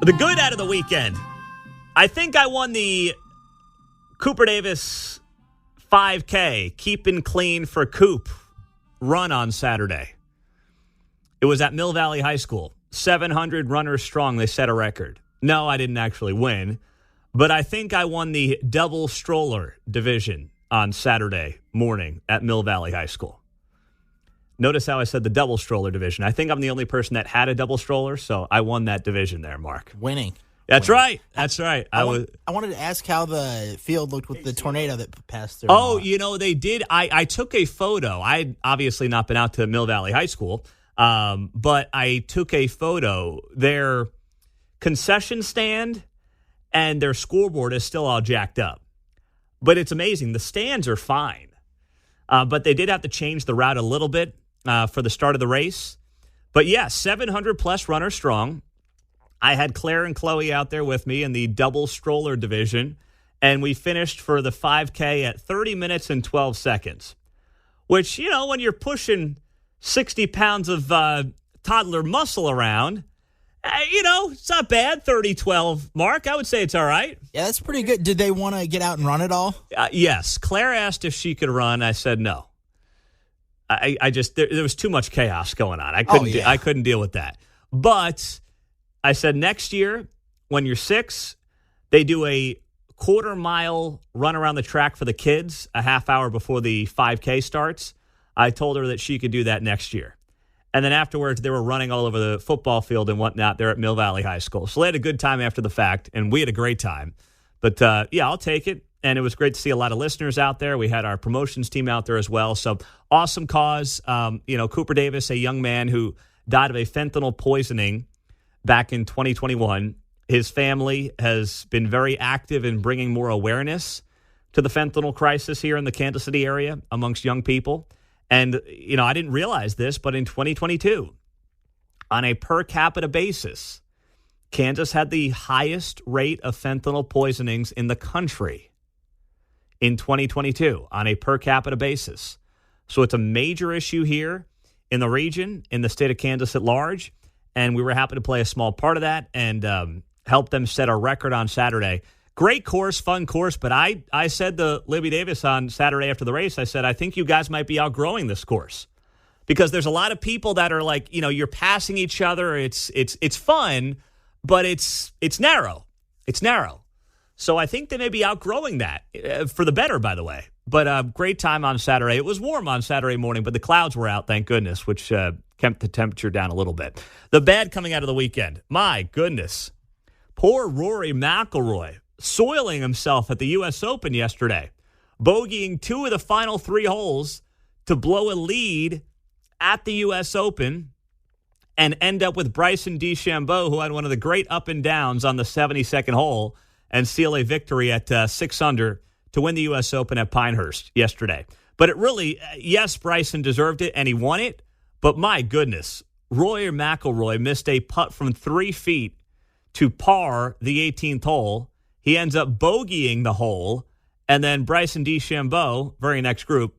The good out of the weekend. I think I won the Cooper Davis 5K, Keeping Clean for Coop run on Saturday. It was at Mill Valley High School. 700 runners strong. They set a record. No, I didn't actually win, but I think I won the double stroller division on Saturday morning at Mill Valley High School. Notice how I said the double stroller division. I think I'm the only person that had a double stroller, so I won that division there, Mark. Winning. That's right. That's right. I wanted to ask how the field looked with the tornado that passed through. Oh, they did. I took a photo. I'd obviously not been out to Mill Valley High School, but I took a photo. Their concession stand and their scoreboard is still all jacked up. But it's amazing. The stands are fine. But they did have to change the route a little bit for the start of the race. But, 700-plus runners strong. I had Claire and Chloe out there with me in the double stroller division, and we finished for the 5K at 30 minutes and 12 seconds, which, when you're pushing 60 pounds of toddler muscle around, it's not bad, 30-12 mark. I would say it's all right. Yeah, that's pretty good. Did they want to get out and run it all? Yes. Claire asked if she could run. I said no. I just there was too much chaos going on. I couldn't deal with that. But I said next year, when you're 6, they do a quarter-mile run around the track for the kids a half hour before the 5K starts. I told her that she could do that next year. And then afterwards, they were running all over the football field and whatnot there at Mill Valley High School. So they had a good time after the fact, and we had a great time. But, I'll take it. And it was great to see a lot of listeners out there. We had our promotions team out there as well. So awesome cause. Cooper Davis, a young man who died of a fentanyl poisoning back in 2021. His family has been very active in bringing more awareness to the fentanyl crisis here in the Kansas City area amongst young people. And, I didn't realize this, but in 2022, on a per capita basis, Kansas had the highest rate of fentanyl poisonings in the country in 2022 on a per capita basis. So it's a major issue here in the region, in the state of Kansas at large. And we were happy to play a small part of that and help them set a record on Saturday. Great course, fun course, but I said to Libby Davis on Saturday after the race, I said, I think you guys might be outgrowing this course. Because there's a lot of people that are like, you're passing each other. It's fun, but it's narrow. It's narrow. So I think they may be outgrowing that for the better, by the way. But great time on Saturday. It was warm on Saturday morning, but the clouds were out, thank goodness, which kept the temperature down a little bit. The bad coming out of the weekend. My goodness. Poor Rory McIlroy soiling himself at the U.S. Open yesterday, bogeying 2 of the final 3 holes to blow a lead at the U.S. Open and end up with Bryson DeChambeau, who had one of the great up and downs on the 72nd hole, and seal a victory at 6 under to win the U.S. Open at Pinehurst yesterday. But it really, yes, Bryson deserved it, and he won it. But my goodness, Rory McIlroy missed a putt from 3 feet to par the 18th hole. He ends up bogeying the hole, and then Bryson DeChambeau, very next group,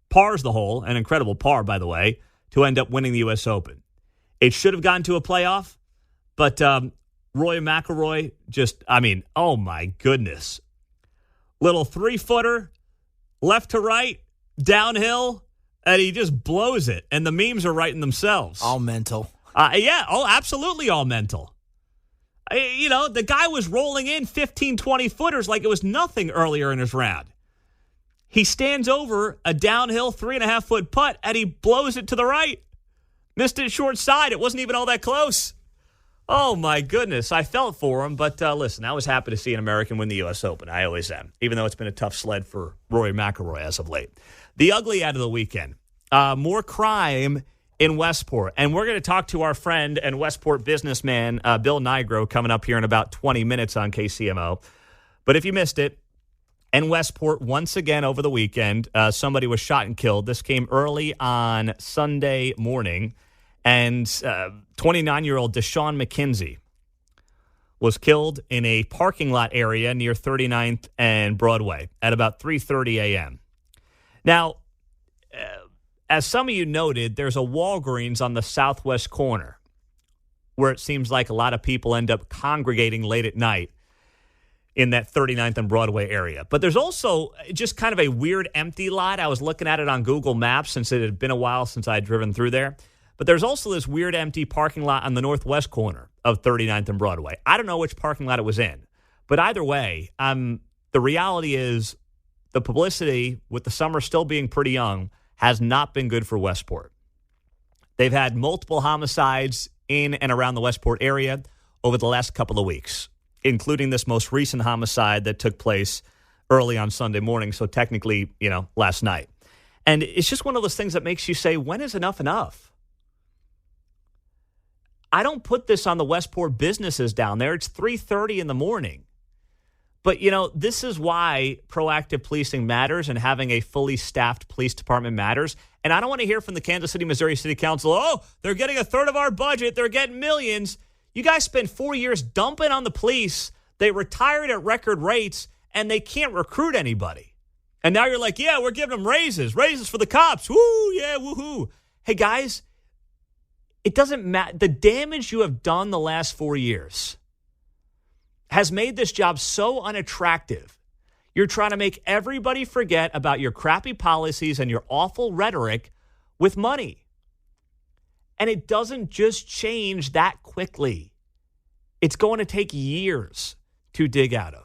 pars the hole, an incredible par, by the way, to end up winning the U.S. Open. It should have gone to a playoff, but Rory McIlroy oh my goodness. Little 3-footer, left to right, downhill, and he just blows it. And the memes are writing themselves. All mental. Absolutely all mental. The guy was rolling in 15, 20-footers like it was nothing earlier in his round. He stands over a downhill 3.5-foot putt, and he blows it to the right. Missed it short side. It wasn't even all that close. Oh, my goodness. I felt for him, but listen, I was happy to see an American win the U.S. Open. I always am, even though it's been a tough sled for Rory McIlroy as of late. The ugly out of the weekend. More crime in Westport. And we're going to talk to our friend and Westport businessman, Bill Nigro, coming up here in about 20 minutes on KCMO. But if you missed it, in Westport, once again over the weekend, somebody was shot and killed. This came early on Sunday morning. And 29-year-old Deshaun McKenzie was killed in a parking lot area near 39th and Broadway at about 3:30 a.m. Now, as some of you noted, there's a Walgreens on the southwest corner. where it seems like a lot of people end up congregating late at night in that 39th and Broadway area. But there's also just kind of a weird empty lot. I was looking at it on Google Maps since it had been a while since I had driven through there. But there's also this weird empty parking lot on the northwest corner of 39th and Broadway. I don't know which parking lot it was in. But either way, the reality is the publicity, with the summer still being pretty young, has not been good for Westport. They've had multiple homicides in and around the Westport area over the last couple of weeks, including this most recent homicide that took place early on Sunday morning, so technically, last night. And it's just one of those things that makes you say, when is enough enough? I don't put this on the Westport businesses down there. It's 3:30 in the morning. But, this is why proactive policing matters and having a fully staffed police department matters. And I don't want to hear from the Kansas City, Missouri City Council, oh, they're getting a third of our budget. They're getting millions. You guys spent 4 years dumping on the police. They retired at record rates, and they can't recruit anybody. And now you're like, yeah, we're giving them raises for the cops. Woo, yeah, woohoo. Hey, guys, it doesn't matter. The damage you have done the last 4 years has made this job so unattractive. You're trying to make everybody forget about your crappy policies and your awful rhetoric with money. And it doesn't just change that quickly. It's going to take years to dig out of.